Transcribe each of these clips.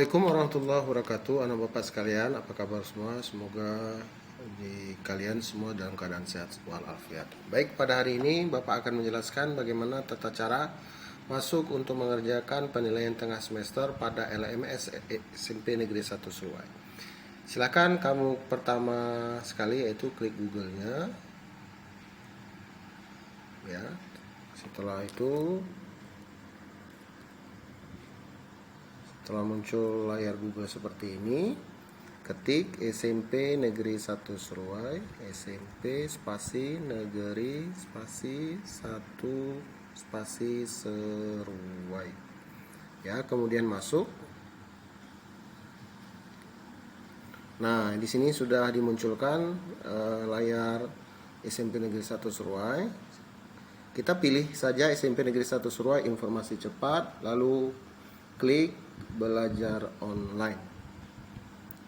Assalamualaikum warahmatullahi wabarakatuh. Anak bapak sekalian, apa kabar semua? Semoga di kalian semua dalam keadaan sehat walafiat. Baik, pada hari ini bapak akan menjelaskan bagaimana tata cara masuk untuk mengerjakan penilaian tengah semester pada LMS SMP Negeri 1 Suruwai. Silakan kamu pertama sekali yaitu klik Google-nya. Ya. Setelah itu setelah muncul layar Google seperti ini, ketik SMP Negeri 1 Suruwai, SMP spasi Negeri spasi 1 spasi Suruwai. Ya, kemudian masuk. Nah, di sini sudah dimunculkan layar SMP Negeri 1 Suruwai. Kita pilih saja SMP Negeri 1 Suruwai informasi cepat, lalu klik belajar online.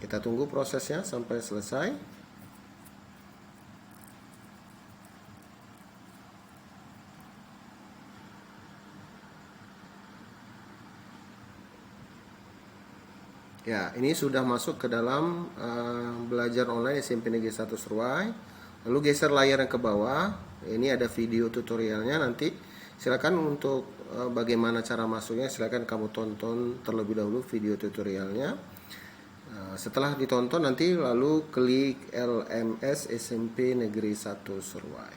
Kita tunggu prosesnya sampai selesai. Ya, ini sudah masuk ke dalam belajar online SMP Negeri 1 Suruwai. Lalu geser layar yang ke bawah. Ini ada video tutorialnya nanti. Silakan untuk bagaimana cara masuknya, silakan kamu tonton terlebih dahulu video tutorialnya. Setelah ditonton nanti lalu klik LMS SMP Negeri 1 Suruwai.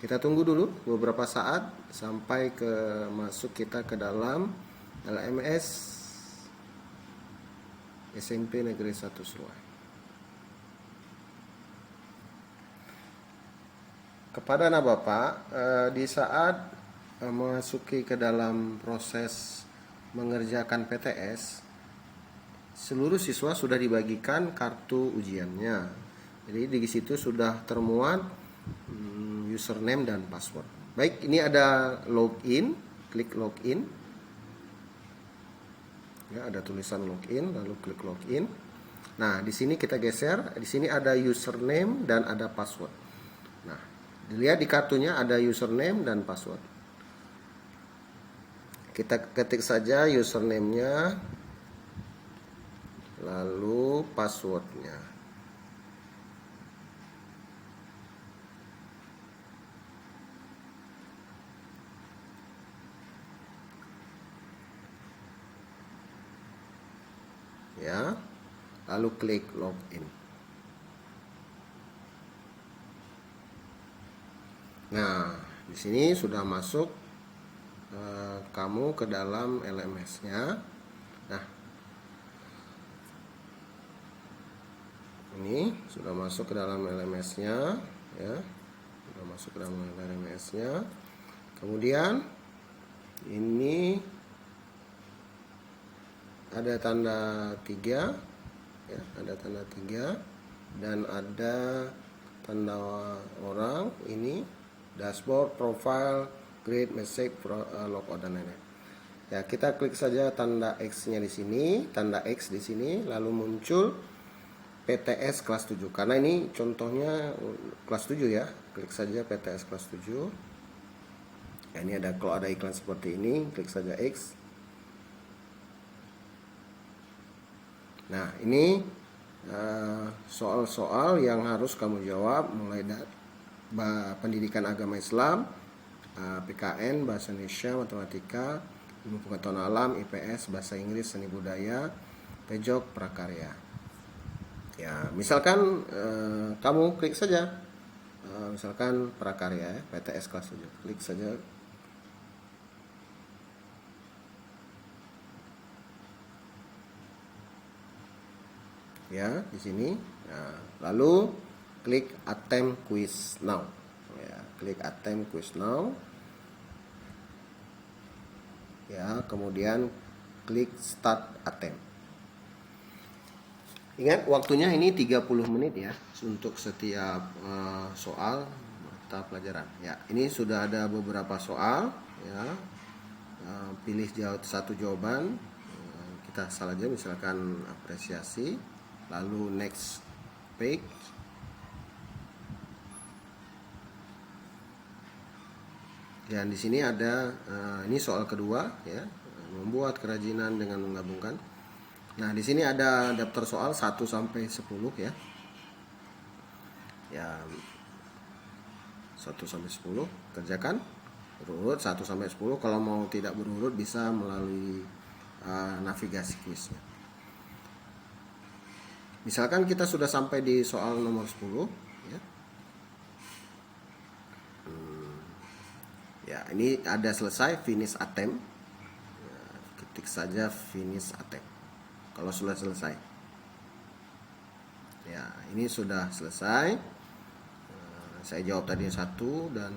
Kita tunggu dulu beberapa saat sampai masuk kita ke dalam LMS SMP Negeri 1 Suruwai. Kepada anak bapak, di saat memasuki ke dalam proses mengerjakan PTS, seluruh siswa sudah dibagikan kartu ujiannya. Jadi di situ sudah termuat username dan password. Baik, ini ada login, klik login. Ya, ada tulisan login, lalu klik login. Nah, di sini kita geser, di sini ada username dan ada password. Nah, dilihat di kartunya ada username dan password. Kita ketik saja username-nya, lalu password-nya. Ya, lalu klik login. Nah, di sini sudah masuk kamu ke dalam LMS-nya. Nah, ini sudah masuk ke dalam LMS-nya, ya, sudah masuk ke dalam LMS-nya. Kemudian ini ada tanda 3, ya, ada tanda 3 dan ada tanda orang, ini dashboard, profile, grade, message, logout dan lain-lain. Ya, kita klik saja tanda X-nya di sini, tanda X di sini, lalu muncul PTS kelas 7. Karena ini contohnya kelas 7 ya. Klik saja PTS kelas 7. Ya, ini ada, kalau ada iklan seperti ini, klik saja X. Nah, ini soal-soal yang harus kamu jawab mulai dari pendidikan agama Islam, PKN, bahasa Indonesia, matematika, ilmu pengetahuan alam, IPS, bahasa Inggris, seni budaya, pejok, prakarya. Ya, misalkan kamu klik saja, misalkan prakarya, ya, PTS kelas 7, klik saja. Ya, di sini. Nah, lalu klik attempt quiz now. Ya, klik attempt quiz now. Ya, kemudian klik start attempt. Ingat waktunya ini 30 menit ya untuk setiap soal mata pelajaran. Ya, ini sudah ada beberapa soal ya. Pilih satu jawaban. Kita salah aja, misalkan apresiasi. Lalu next page. Dan di sini ada ini soal kedua ya, membuat kerajinan dengan menggabungkan. Nah, di sini ada daftar soal 1 sampai 10 ya. Ya, 1 sampai 10 kerjakan berurut 1 sampai 10. Kalau mau tidak berurut bisa melalui navigasi kuisnya. Misalkan kita sudah sampai di soal nomor 10 ya. Ya, ini ada selesai finish attempt. Ya, ketik saja finish attempt kalau sudah selesai. Ya, ini sudah selesai. Saya jawab tadi 1 dan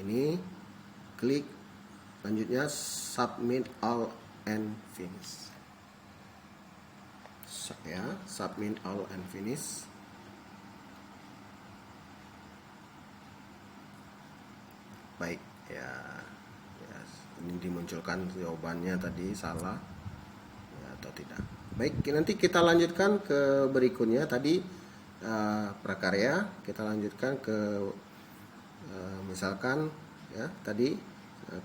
ini klik lanjutnya submit all and finish. Ya, submit all and finish. Baik, ya, ini dimunculkan jawabannya tadi salah ya, atau tidak. Baik, nanti kita lanjutkan ke berikutnya. Tadi prakarya, kita lanjutkan ke misalkan ya tadi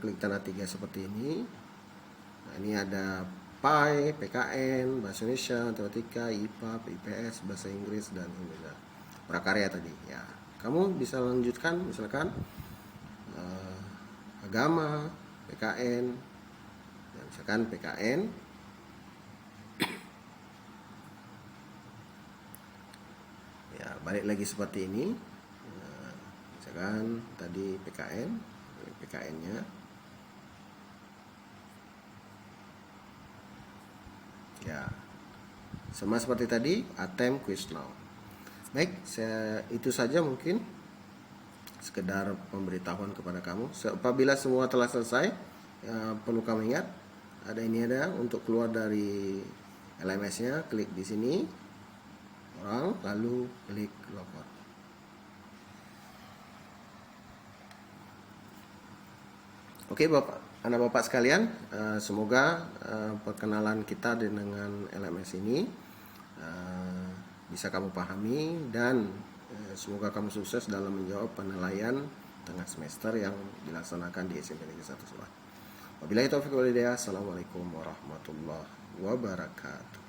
klik tanda 3 seperti ini. Nah, ini ada PAI, PKN, Bahasa Indonesia, Matematika, IPA, IPS, Bahasa Inggris, dan Indonesia. Prakarya tadi ya. Kamu bisa lanjutkan misalkan agama, PKN, ya, misalkan PKN. Ya, balik lagi seperti ini. Misalkan tadi PKN-nya. Ya, sama seperti tadi, attempt quiz now. Baik, itu saja mungkin sekedar pemberitahuan kepada kamu. Apabila semua telah selesai, perlu kamu ingat ada untuk keluar dari LMS-nya, klik di sini orang, lalu klik logout. Oke anak bapak sekalian, semoga perkenalan kita dengan LMS ini bisa kamu pahami, dan semoga kamu sukses dalam menjawab penilaian tengah semester yang dilaksanakan di SMP Negeri 1 Subang. Wabillahi taufiq wal hidayah. Assalamualaikum warahmatullahi wabarakatuh.